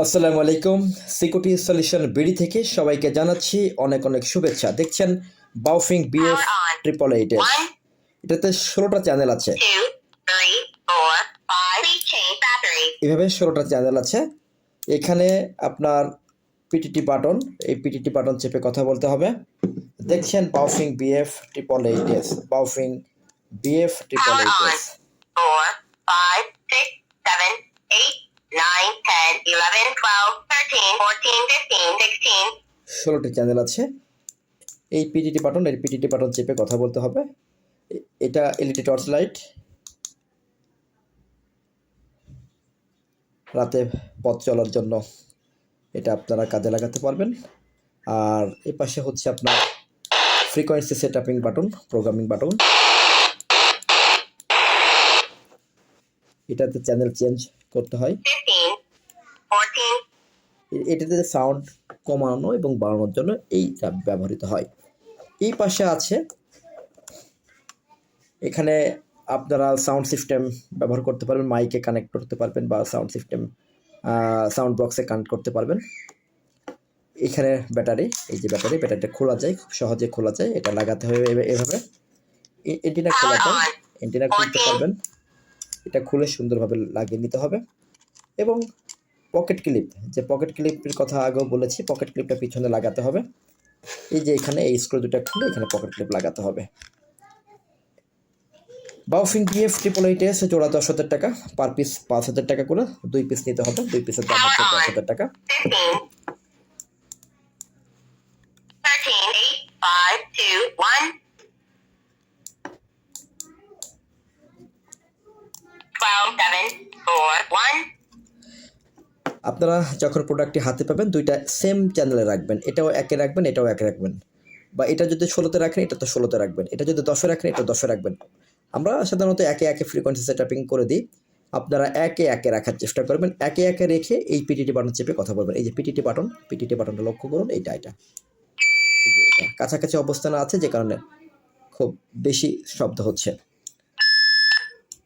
আসসালামু আলাইকুম। Security solution BD থেকে সবাইকে জানাচ্ছি অনেক অনেক শুভেচ্ছা। দেখছেন Baofeng BF triple eight S. এটাতে 16টা চ্যানেল আছে। এভাবে 16টা চ্যানেল আছে। এখানে আপনার পিটিটি বাটন, এই পিটিটি বাটন চেপে কথা বলতে হবে। দেখছেন Baofeng BF triple eight S, Baofeng BF triple eight S. 16টি চ্যানেল আছে। এই পিটিটি বাটন, এর পিটিটি বাটন চেপে কথা বলতে হবে। এটা এলইডি টর্চ লাইট, রাতে পথ চলার জন্য এটা আপনারা কাজে লাগাতে পারবেন। আর এ পাশে হচ্ছে আপনার ফ্রিকোয়েন্সি সেটআপিং বাটন, প্রোগ্রামিং বাটন। এটাতে চ্যানেল চেঞ্জ করতে হয়। এটাতে সাউন্ড কমানো এবং বাড়ানোর জন্য এইটা ব্যবহৃত হয়। এই পাশে আছে, এখানে আপনারা সাউন্ড সিস্টেম ব্যবহার করতে পারবেন, মাইকে কানেক্ট করতে পারবেন বা সাউন্ড সিস্টেম সাউন্ড বক্সে কানেক্ট করতে পারবেন। এখানে ব্যাটারি, এই যে ব্যাটারিটা খোলা যায়, খুব সহজে খোলা যায়। এটা লাগাতে হবে এভাবে, এন্টিনা খোলা যায়, এন্টিনা খুলতে পারবেন। এটা খুলে সুন্দরভাবে লাগিয়ে নিতে হবে। এবং পকেট ক্লিপ, যে পকেট ক্লিপের কথা আগেও বলেছি, পকেট ক্লিপটা পিছনে লাগাতে হবে। এই যে এখানে এই স্ক্রু দুটো খুলে এখানে পকেট ক্লিপ লাগাতে হবে। বাউফিং বিএফ ট্রিপল এইট এস জোড়া 10,000 টাকা, পার পিস 5,000 টাকা করে, 2 পিস নিতে হবে। 2 পিসের দাম হচ্ছে 10,000 টাকা। আপনারা যখন প্রোডাক্টটি হাতে পাবেন, দুইটা সেম চ্যানেলে রাখবেন। এটাও একে রাখবেন, এটাও একে রাখবেন। বা এটা যদি 16তে রাখেন, এটা তো 16তে রাখবেন। এটা যদি 10-এ রাখেন, এটা 10-এ রাখবেন। আমরা সাধারণত একে একে ফ্রিকোয়েন্সি সেটআপিং করে দিই। আপনারা একে একে রাখার চেষ্টা করবেন। একে একে রেখে এই পিটিটি বাটন চেপে কথা বলবেন। এই যে পিটিটি বাটনটা লক্ষ্য করুন। এটা এই যে এটা কাছাকাছি অবস্থানে আছে, যে কারণে খুব বেশি শব্দ হচ্ছে।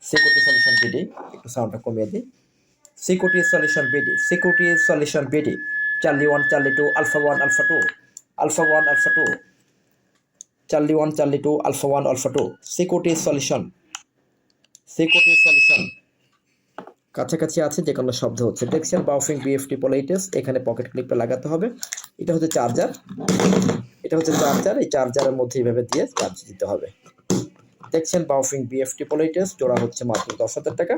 সিকিউরিটি সলিউশন বিডি, একটু সাউন্ডটা কমিয়ে দিই। Security solution BD, Charlie 1 Charlie 2 alpha 1 alpha 2 alpha 1 alpha 2, Charlie 1 Charlie 2 alpha 1 alpha 2। Security solution কাছাকাছি আছে, যে কোনো শব্দ হচ্ছে। দেখছেন Baofeng BF triple eight S. এখানে পকেট ক্লিপটা লাগাতে হবে। এটা হচ্ছে চার্জার, এই চার্জারের মধ্যে এইভাবে দিয়ে চার্জ দিতে হবে। দেখছেন Baofeng BF triple eight S জোড়া হচ্ছে মাত্র 10,000 টাকা।